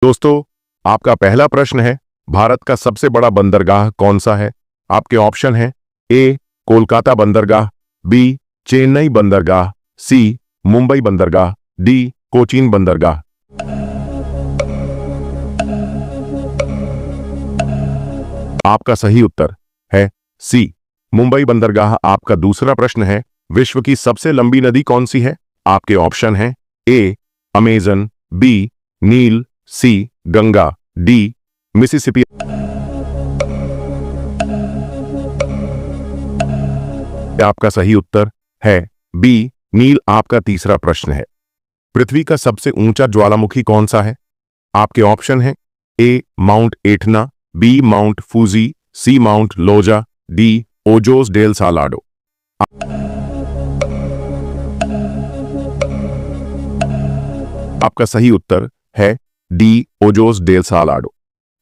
दोस्तों, आपका पहला प्रश्न है, भारत का सबसे बड़ा बंदरगाह कौन सा है? आपके ऑप्शन हैं ए कोलकाता बंदरगाह, बी चेन्नई बंदरगाह, सी मुंबई बंदरगाह, डी कोचीन बंदरगाह। आपका सही उत्तर है सी मुंबई बंदरगाह। आपका दूसरा प्रश्न है, विश्व की सबसे लंबी नदी कौन सी है? आपके ऑप्शन हैं ए अमेजन, बी नील, सी गंगा, डी मिसिसिपी। आपका सही उत्तर है बी नील। आपका तीसरा प्रश्न है, पृथ्वी का सबसे ऊंचा ज्वालामुखी कौन सा है? आपके ऑप्शन हैं A Mount Etna, B Mount Fuji, C Mount Loja, D Ojos Del Salado. आपका सही उत्तर है डी ओजोस डेल सालाडो।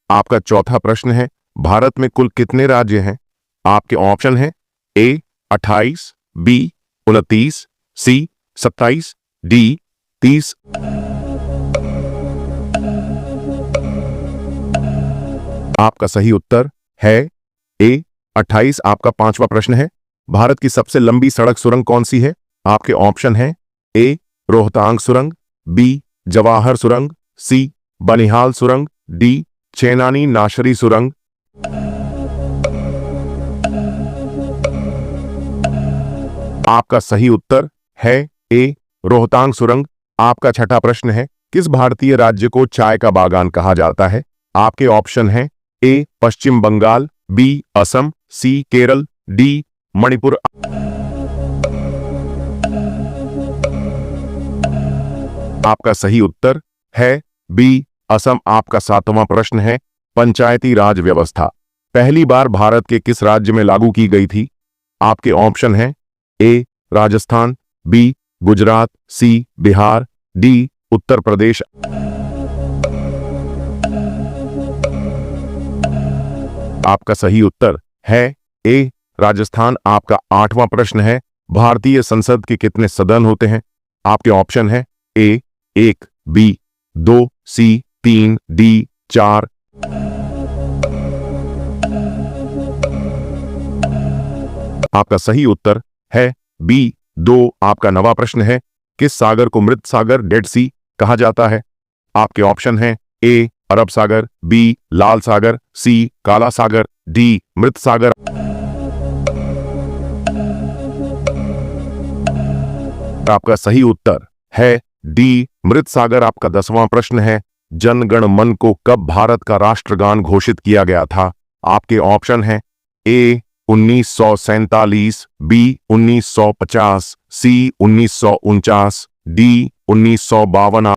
आपका चौथा प्रश्न है, भारत में कुल कितने राज्य हैं? आपके ऑप्शन हैं ए 28, बी 29, सी 27, डी 30। आपका सही उत्तर है ए 28। आपका पांचवा प्रश्न है, भारत की सबसे लंबी सड़क सुरंग कौन सी है? आपके ऑप्शन हैं ए रोहतांग सुरंग, बी जवाहर सुरंग, सी बनिहाल सुरंग, डी चेनानी नाशरी सुरंग। आपका सही उत्तर है ए रोहतांग सुरंग। आपका छठा प्रश्न है, किस भारतीय राज्य को चाय का बागान कहा जाता है? आपके ऑप्शन हैं ए पश्चिम बंगाल, बी असम, सी केरल, डी मणिपुर। आपका सही उत्तर है बी असम। आपका सातवां प्रश्न है, पंचायती राज व्यवस्था पहली बार भारत के किस राज्य में लागू की गई थी? आपके ऑप्शन हैं ए राजस्थान, बी गुजरात, सी बिहार, डी उत्तर प्रदेश। आपका सही उत्तर है ए राजस्थान। आपका आठवां प्रश्न है, भारतीय संसद के कितने सदन होते हैं? आपके ऑप्शन है ए 1, बी 2, सी 3, डी 4। आपका सही उत्तर है बी 2। आपका नवा प्रश्न है, किस सागर को मृत सागर डेड सी कहा जाता है? आपके ऑप्शन हैं ए अरब सागर, बी लाल सागर, सी काला सागर, डी मृत सागर। आपका सही उत्तर है डी मृत सागर। आपका 10वां प्रश्न है, जनगण मन को कब भारत का राष्ट्रगान घोषित किया गया था? आपके ऑप्शन हैं ए 1947, बी 1950, सी 1949, डी 1952।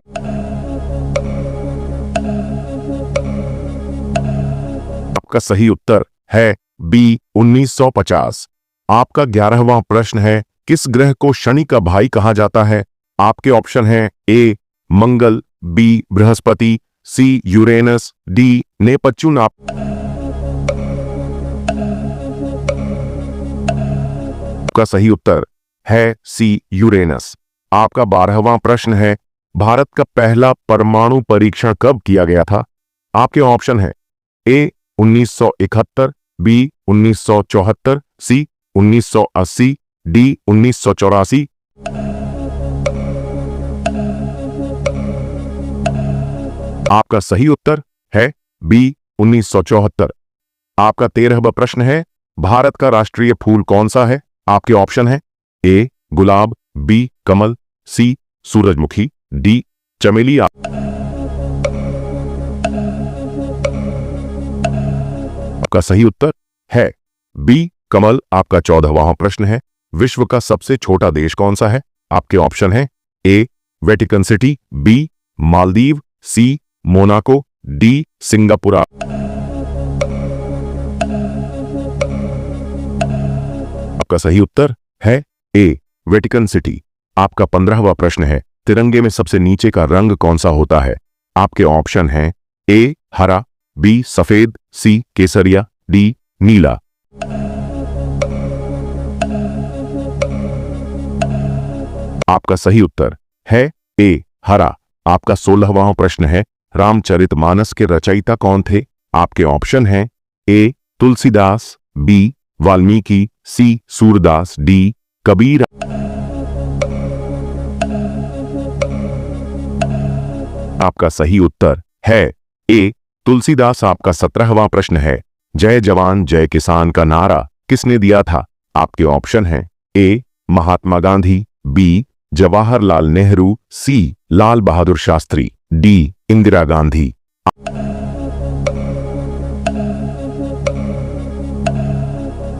आपका सही उत्तर है बी 1950। आपका 11वां प्रश्न है, किस ग्रह को शनि का भाई कहा जाता है? आपके ऑप्शन हैं A Mangal, B Brihaspati, C Uranus, D Neptune. आपका सही उत्तर है सी यूरेनस। आपका 12वां प्रश्न है, भारत का पहला परमाणु परीक्षण कब किया गया था? आपके ऑप्शन है ए 1971, बी 1974, सी 1980, डी 1984। आपका सही उत्तर है बी 1974। आपका 13वां प्रश्न है, भारत का राष्ट्रीय फूल कौन सा है? आपके ऑप्शन है ए गुलाब, बी कमल, सी सूरजमुखी, डी चमेली। आपका सही उत्तर है बी कमल। आपका 14वां प्रश्न है, विश्व का सबसे छोटा देश कौन सा है? आपके ऑप्शन है ए वेटिकन सिटी, बी मालदीव, सी मोनाको, डी सिंगापुर। आपका सही उत्तर है ए वेटिकन सिटी। आपका 15वां प्रश्न है, तिरंगे में सबसे नीचे का रंग कौन सा होता है? आपके ऑप्शन हैं ए हरा, बी सफेद, सी केसरिया, डी नीला। आपका सही उत्तर है ए हरा। आपका 16वां प्रश्न है, रामचरितमानस के रचयिता कौन थे? आपके ऑप्शन हैं ए तुलसीदास, बी वाल्मीकि, सी सूरदास, डी कबीर। आपका सही उत्तर है ए तुलसीदास। आपका 17वां प्रश्न है, जय जवान जय किसान का नारा किसने दिया था? आपके ऑप्शन हैं ए महात्मा गांधी, बी जवाहरलाल नेहरू, सी लाल बहादुर शास्त्री, डी इंदिरा गांधी।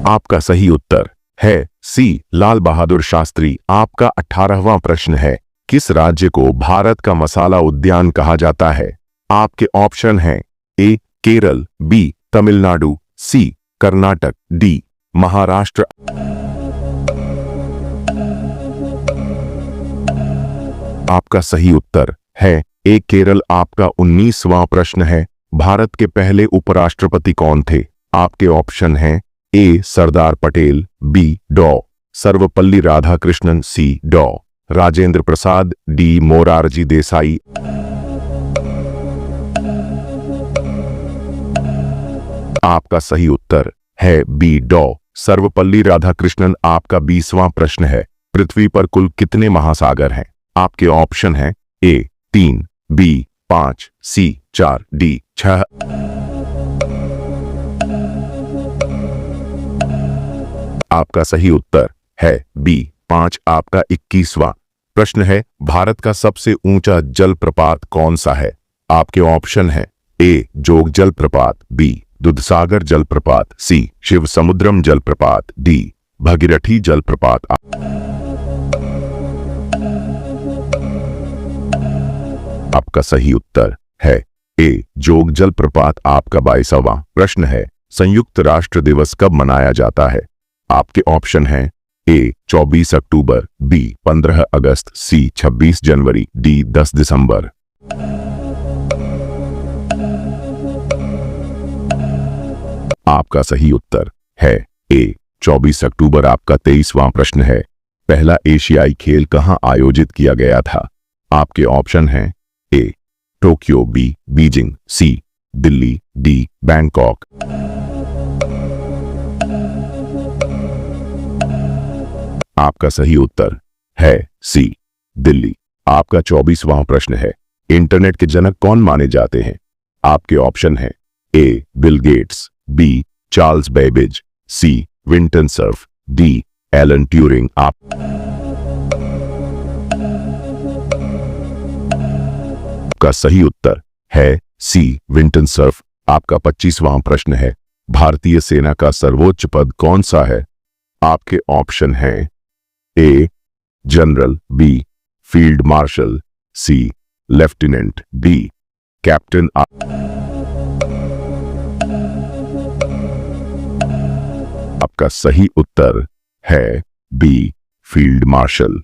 आपका सही उत्तर है सी लाल बहादुर शास्त्री। आपका 18वां प्रश्न है, किस राज्य को भारत का मसाला उद्यान कहा जाता है? आपके ऑप्शन हैं ए केरल, बी तमिलनाडु, सी कर्नाटक, डी महाराष्ट्र। आपका सही उत्तर है ए केरल। आपका 19वां प्रश्न है, भारत के पहले उपराष्ट्रपति कौन थे? आपके ऑप्शन हैं ए सरदार पटेल, बी डॉ सर्वपल्ली राधाकृष्णन, सी डॉ राजेंद्र प्रसाद, डी मोरारजी देसाई। आपका सही उत्तर है बी डॉ सर्वपल्ली राधाकृष्णन। आपका 20वां प्रश्न है, पृथ्वी पर कुल कितने महासागर हैं? आपके ऑप्शन हैं ए 3, बी 5, सी 4, डी 6। आपका सही उत्तर है बी 5। आपका 21वां प्रश्न है, भारत का सबसे ऊंचा जलप्रपात कौन सा है? आपके ऑप्शन है ए जोग जलप्रपात, बी दूधसागर जलप्रपात, सी शिव समुद्रम जलप्रपात, डी भगीरथी जलप्रपात। आपका सही उत्तर है ए जोग जलप्रपात। आपका 22वां प्रश्न है, संयुक्त राष्ट्र दिवस कब मनाया जाता है? आपके ऑप्शन हैं ए 24 अक्टूबर, बी 15 अगस्त, सी 26 जनवरी, डी 10 दिसंबर। आपका सही उत्तर है ए 24 अक्टूबर। आपका 23वां प्रश्न है, पहला एशियाई खेल कहां आयोजित किया गया था? आपके ऑप्शन हैं ए टोक्यो, बी बीजिंग, सी दिल्ली, डी बैंकॉक। आपका सही उत्तर है सी दिल्ली। आपका 24वां प्रश्न है, इंटरनेट के जनक कौन माने जाते हैं? आपके ऑप्शन हैं A Bill Gates, B Charles Babbage, C Vinton Cerf, D Alan Turing. आपका सही उत्तर है सी विंटन सर्फ। आपका 25वां प्रश्न है, भारतीय सेना का सर्वोच्च पद कौन सा है? आपके ऑप्शन हैं A general, B field marshal, C lieutenant, D captain. आपका सही उत्तर है बी फील्ड मार्शल।